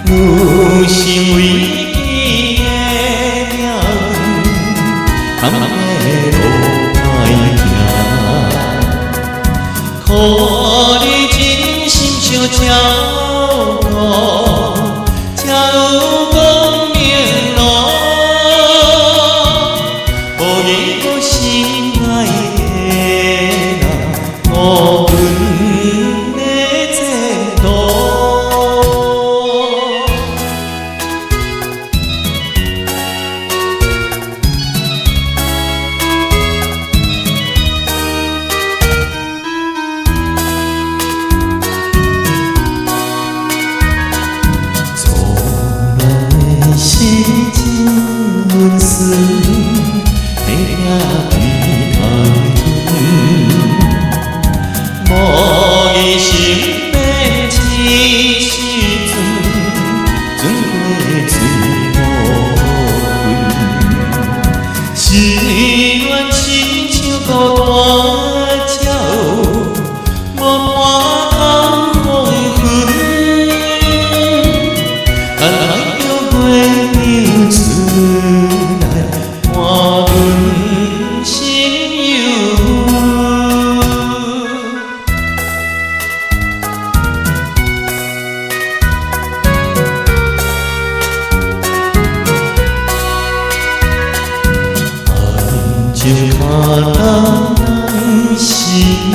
有心为己的命运，坎的路歹行，靠你真心相照顾，才有光明路。予伊我心爱的人，予阮的前途。是真温顺，体贴比太远，无疑心变一时阵，转过水无份。心愿亲像孤单鸟，无伴空黄昏。出来换阮心忧，爱情卡当咱是命，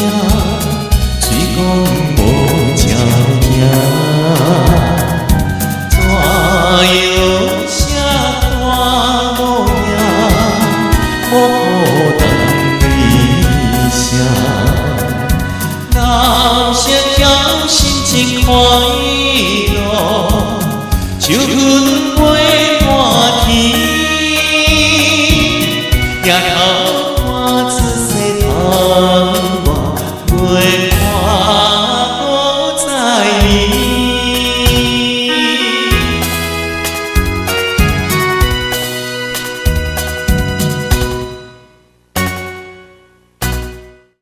虽讲无正行。人生叫心情快乐，手份飞满天，夜头看出西窗外月。